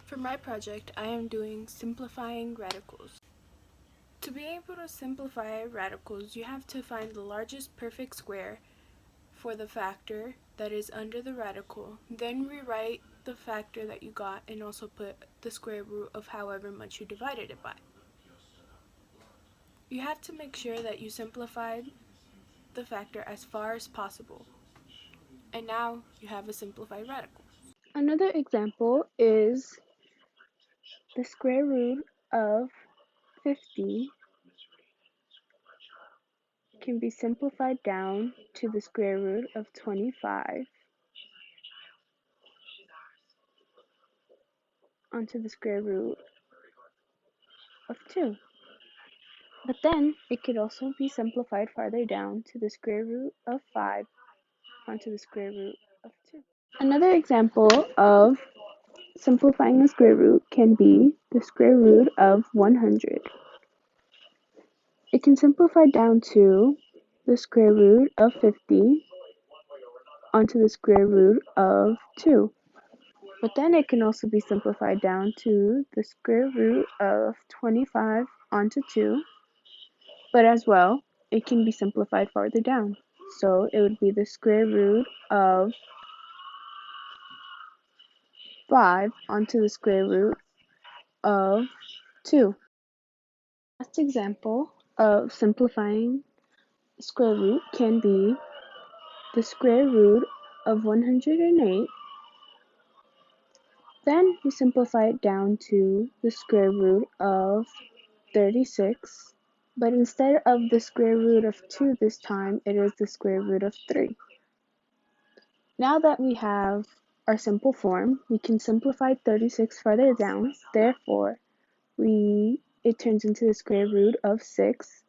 For my project, I am doing simplifying radicals. To be able to simplify radicals, you have to find the largest perfect square for the factor that is under the radical, then rewrite the factor that you got and also put the square root of however much you divided it by. You have to make sure that you simplified the factor as far as possible. And now you have a simplified radical. Another example is the square root of 50 can be simplified down to the square root of 25 onto the square root of 2. But then it could also be simplified farther down to the square root of 5 onto the square root of 2. Another example of simplifying a square root can be the square root of 100. It can simplify down to the square root of 50 onto the square root of 2. But then it can also be simplified down to the square root of 25 onto 2. But as well, it can be simplified farther down. So it would be the square root of 5 onto the square root of 2. Last example of simplifying square root can be the square root of 108. Then we simplify it down to the square root of 36. But instead of the square root of 2 this time, it is the square root of 3. Now that we have our simple form, we can simplify 36 further down. Therefore, it turns into the square root of 6.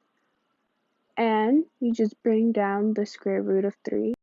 And we just bring down the square root of 3.